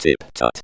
TipTut.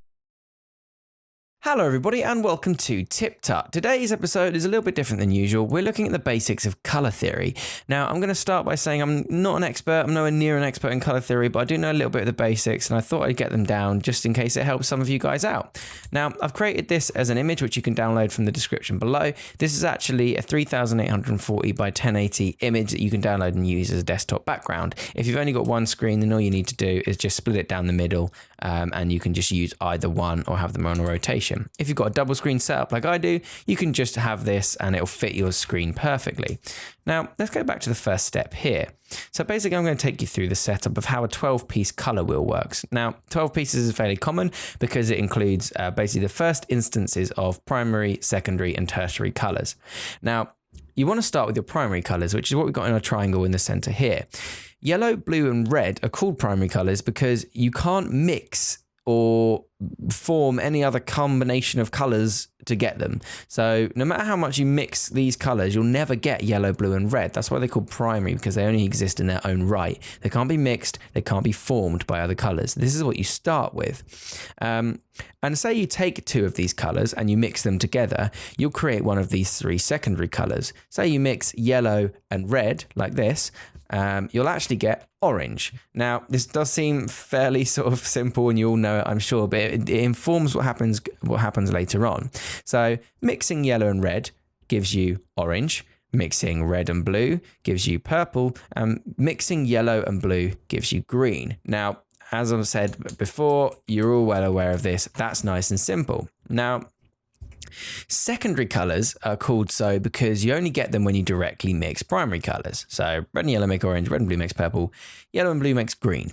Hello everybody and welcome to TipTut. Today's episode is a little bit different than usual. We're looking at the basics of colour theory. Now I'm going to start by saying I'm not an expert, I'm nowhere near an expert in colour theory, but I do know a little bit of the basics and I thought I'd get them down just in case it helps some of you guys out. Now I've created this as an image which you can download from the description below. This is actually a 3840 by 1080 image that you can download and use as a desktop background. If you've only got one screen, then all you need to do is just split it down the middle and you can just use either one or have them on a rotation. If you've got a double screen setup like I do, you can just have this and it'll fit your screen perfectly. Now, let's go back to the first step here. So basically, I'm going to take you through the setup of how a 12-piece color wheel works. Now, 12 pieces is fairly common because it includes basically the first instances of primary, secondary, and tertiary colors. Now, you want to start with your primary colors, which is what we've got in our triangle in the center here. Yellow, blue, and red are called primary colors because you can't mix or form any other combination of colors to get them. So no matter how much you mix these colors, you'll never get yellow, blue, and red. That's why they're called primary, because they only exist in their own right. They can't be mixed, they can't be formed by other colors. This is what you start with. And say you take two of these colors and you mix them together, you'll create one of these three secondary colors. Say you mix yellow and red like this, you'll actually get orange. Now, this does seem fairly sort of simple and you all know it, I'm sure, but it informs what happens later on. So mixing yellow and red gives you orange, mixing red and blue gives you purple, and mixing yellow and blue gives you green. Now, as I've said before, you're all well aware of this. That's nice and simple. Now, secondary colors are called so because you only get them when you directly mix primary colors. So red and yellow make orange, red and blue makes purple, yellow and blue makes green.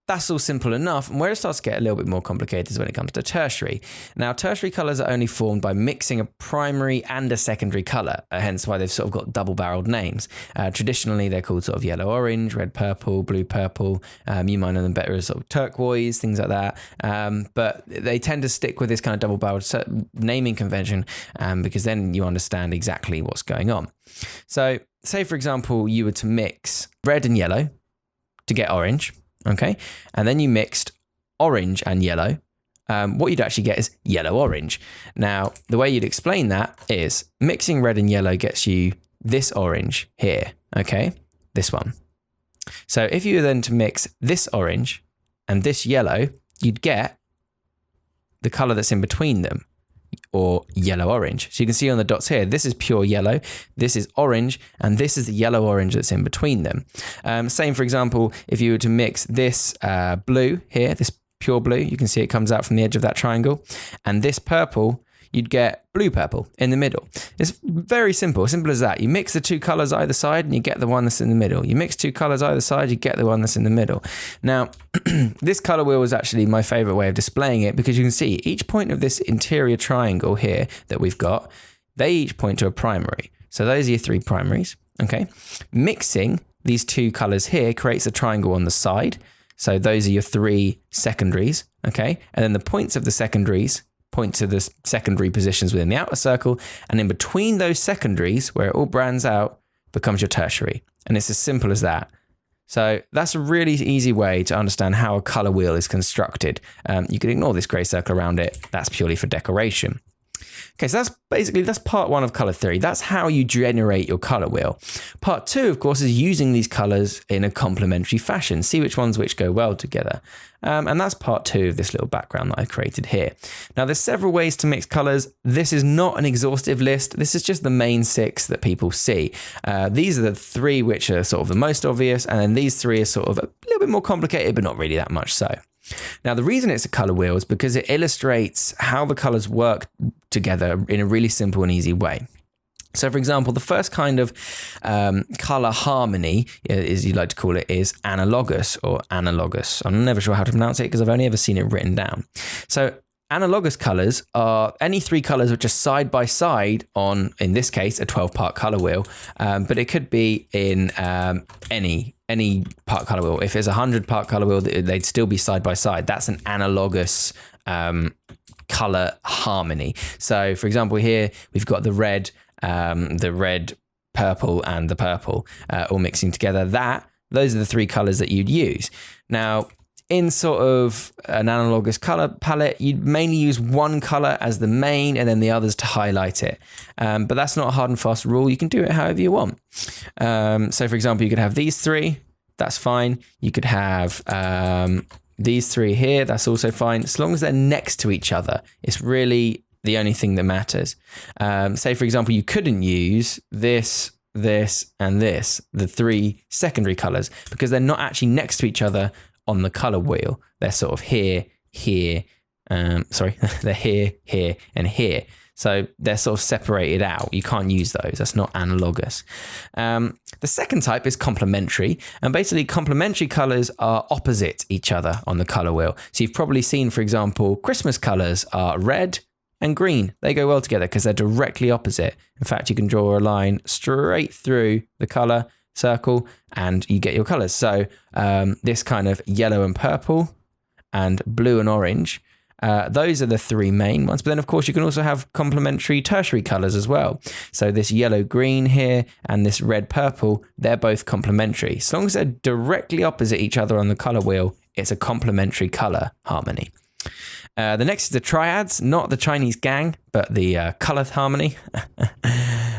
That's all simple enough. And where it starts to get a little bit more complicated is when it comes to tertiary. Now, tertiary colors are only formed by mixing a primary and a secondary color, hence why they've sort of got double-barreled names. Traditionally, they're called sort of yellow-orange, red-purple, blue-purple. You might know them better as sort of turquoise, things like that. But they tend to stick with this kind of double-barreled naming convention because then you understand exactly what's going on. So, say, for example, you were to mix red and yellow to get orange. Okay, and then you mixed orange and yellow. What you'd actually get is yellow-orange. Now, the way you'd explain that is mixing red and yellow gets you this orange here, okay? This one. So if you were then to mix this orange and this yellow, you'd get the color that's in between them, or yellow-orange. So you can see on the dots here, this is pure yellow, this is orange, and this is the yellow-orange that's in between them. Same, for example, if you were to mix this blue here, this pure blue, you can see it comes out from the edge of that triangle, and this purple, you'd get blue-purple in the middle. It's very simple as that. You mix the two colors either side and you get the one that's in the middle. You mix two colors either side, you get the one that's in the middle. Now, this color wheel is actually my favorite way of displaying it because you can see each point of this interior triangle here that we've got, they each point to a primary. So those are your three primaries, okay? Mixing these two colors here creates a triangle on the side. So those are your three secondaries, okay? And then the points of the secondaries point to the secondary positions within the outer circle, and in between those secondaries, where it all brands out, becomes your tertiary. And it's as simple as that. So that's a really easy way to understand how a color wheel is constructed. You can ignore this gray circle around it. That's purely for decoration. Okay, so that's part one of color theory. That's how you generate your color wheel. Part two, of course, is using these colors in a complementary fashion. See which ones which go well together. And that's part two of this little background that I created here. Now, there's several ways to mix colors. This is not an exhaustive list. This is just the main six that people see. These are the three which are sort of the most obvious, and then these three are sort of a little bit more complicated, but not really that much so. Now, the reason it's a color wheel is because it illustrates how the colors work together in a really simple and easy way. So, for example, the first kind of color harmony, as you like to call it, is analogous or analogous. I'm never sure how to pronounce it because I've only ever seen it written down. So analogous colors are any three colors which are side by side on, in this case, a 12-part color wheel, but it could be in any part color wheel. If it's a 100-part color wheel, they'd still be side by side. That's an analogous color harmony. So, for example, here we've got the red, purple, and the purple all mixing together. Those are the three colors that you'd use. Now, in sort of an analogous color palette, you'd mainly use one color as the main and then the others to highlight it. But that's not a hard and fast rule. You can do it however you want. So for example, you could have these three. That's fine. You could have these three here. That's also fine. As long as they're next to each other, it's really the only thing that matters. Say, for example, you couldn't use this, and this, the three secondary colors, because they're not actually next to each other on the color wheel. They're sort of here, they're here, and here. So they're sort of separated out. You can't use those. That's not analogous. The second type is complementary. And basically complementary colors are opposite each other on the color wheel. So you've probably seen, for example, Christmas colors are red and green. They go well together because they're directly opposite. In fact, you can draw a line straight through the color circle and you get your colors. So this kind of yellow and purple and blue and orange, those are the three main ones. But then, of course, you can also have complementary tertiary colors as well. So this yellow green here and this red purple, they're both complementary. As long as they're directly opposite each other on the color wheel, it's a complementary color harmony. The next is the triads, not the Chinese gang, but the color harmony.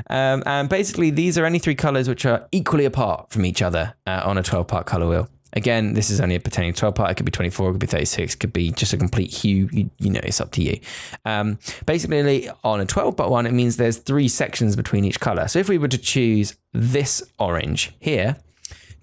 And basically, these are any three colors which are equally apart from each other on a 12-part color wheel. Again, this is only pertaining to 12-part. It could be 24, it could be 36, it could be just a complete hue. You know, it's up to you. Basically, on a 12-part one, it means there's three sections between each color. So if we were to choose this orange here,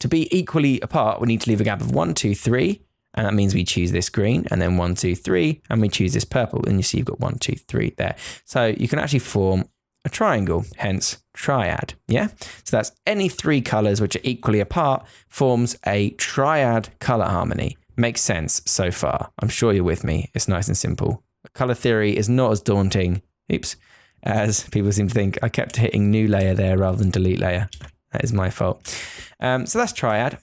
to be equally apart, we need to leave a gap of 1, 2, 3. And that means we choose this green and then 1, 2, 3, and we choose this purple. And you see you've got 1, 2, 3 there. So you can actually form a triangle, hence triad. Yeah. So that's any three colors which are equally apart forms a triad color harmony. Makes sense so far. I'm sure you're with me. It's nice and simple. Color theory is not as daunting, as people seem to think. I kept hitting new layer there rather than delete layer. That is my fault. So that's triad.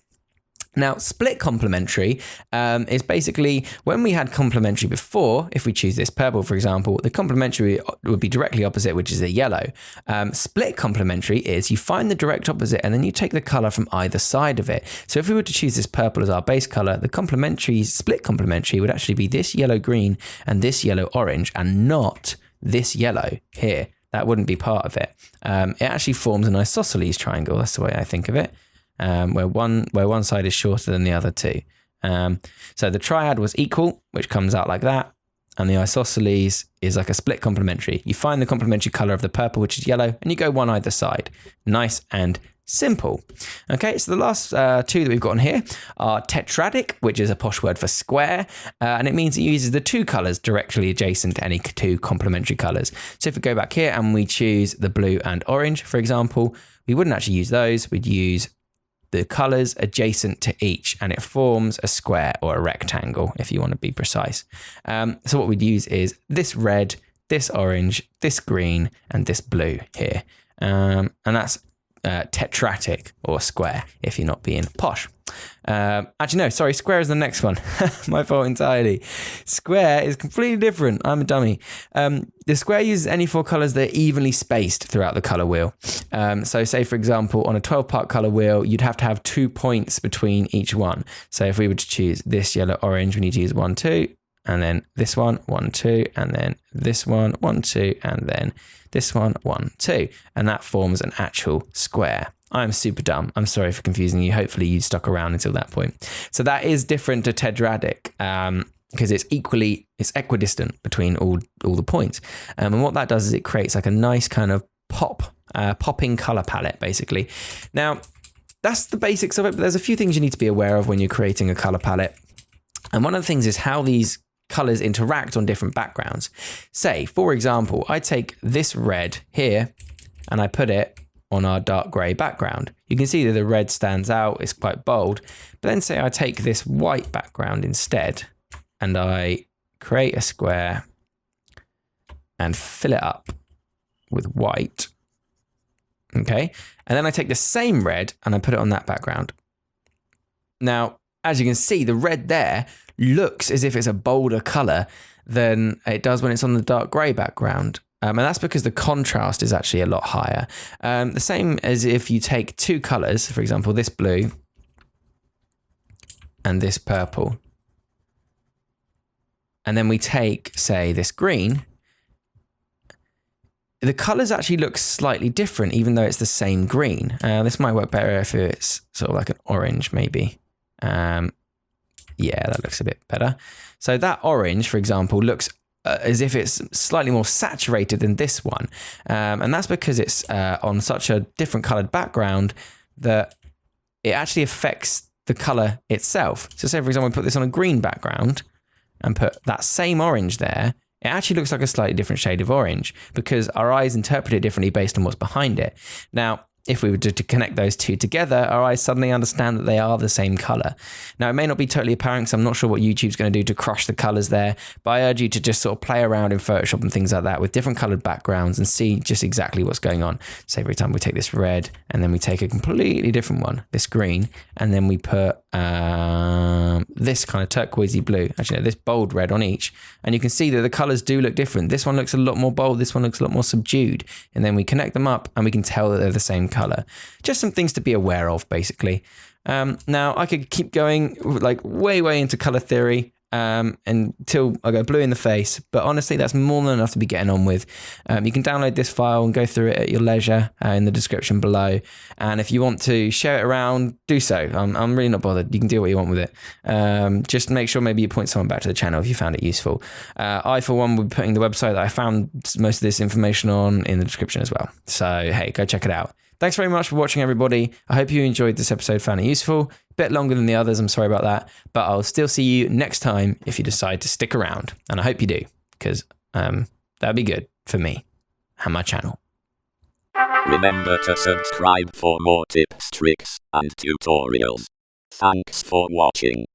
Now, split complementary is basically when we had complementary before, if we choose this purple, for example, the complementary would be directly opposite, which is a yellow. Split complementary is you find the direct opposite and then you take the color from either side of it. So if we were to choose this purple as our base color, the complementary, split complementary would actually be this yellow green and this yellow orange and not this yellow here. That wouldn't be part of it. It actually forms an isosceles triangle. That's the way I think of it. Where one side is shorter than the other two. So the triad was equal, which comes out like that. And the isosceles is like a split complementary. You find the complementary color of the purple, which is yellow, and you go one either side. Nice and simple. Okay, so the last two that we've got on here are tetradic, which is a posh word for square, and it means it uses the two colors directly adjacent to any two complementary colors. So if we go back here and we choose the blue and orange, for example, we wouldn't actually use those. We'd use the colors adjacent to each, and it forms a square or a rectangle, if you want to be precise. So what we'd use is this red, this orange, this green, and this blue here. And that's tetratic or square, if you're not being posh. Actually, no, sorry, square is the next one. My fault entirely. Square is completely different. I'm a dummy. The square uses any four colors that are evenly spaced throughout the color wheel. So say, for example, on a 12-part color wheel, you'd have to have 2 points between each one. So if we were to choose this yellow orange, we need to use 1, 2, and then this one, 1, 2, and then this one, 1, 2, and then this one, 1, 2. And that forms an actual square. I'm super dumb. I'm sorry for confusing you. Hopefully you stuck around until that point. So that is different to tetradic because it's equidistant between all the points. And what that does is it creates like a nice kind of popping color palette, basically. Now, that's the basics of it, but there's a few things you need to be aware of when you're creating a color palette. And one of the things is how these colors interact on different backgrounds. Say, for example, I take this red here and I put it on our dark gray background. You can see that the red stands out, it's quite bold. But then say I take this white background instead and I create a square and fill it up with white. Okay. And then I take the same red and I put it on that background. Now, as you can see, the red there looks as if it's a bolder color than it does when it's on the dark gray background. And that's because the contrast is actually a lot higher. The same as if you take two colors, for example, this blue and this purple, and then we take, say, this green, the colors actually look slightly different, even though it's the same green. This might work better if it's sort of like an orange, maybe. Yeah, that looks a bit better. So that orange, for example, looks as if it's slightly more saturated than this one. And that's because it's on such a different colored background that it actually affects the color itself. So say, for example, we put this on a green background and put that same orange there, it actually looks like a slightly different shade of orange because our eyes interpret it differently based on what's behind it. Now, if we were to connect those two together, our eyes suddenly understand that they are the same color. Now, it may not be totally apparent because I'm not sure what YouTube's going to do to crush the colors there, but I urge you to just sort of play around in Photoshop and things like that with different colored backgrounds and see just exactly what's going on. So every time we take this red and then we take a completely different one, this green, and then we put this kind of turquoisey blue, actually no, this bold red on each, and you can see that the colors do look different. This one looks a lot more bold, this one looks a lot more subdued, and then we connect them up and we can tell that they're the same color. Just some things to be aware of, basically. Now, I could keep going like way into color theory until I go blue in the face, but honestly, that's more than enough to be getting on with. You can download this file and go through it at your leisure in the description below. And if you want to share it around, do so. I'm really not bothered. You can do what you want with it. Just make sure maybe you point someone back to the channel if you found it useful. I, for one, will be putting the website that I found most of this information on in the description as well. So, hey, go check it out. Thanks very much for watching, everybody. I hope you enjoyed this episode, found it useful. A bit longer than the others, I'm sorry about that. But I'll still see you next time if you decide to stick around. And I hope you do, because that'd be good for me and my channel. Remember to subscribe for more tips, tricks, and tutorials. Thanks for watching.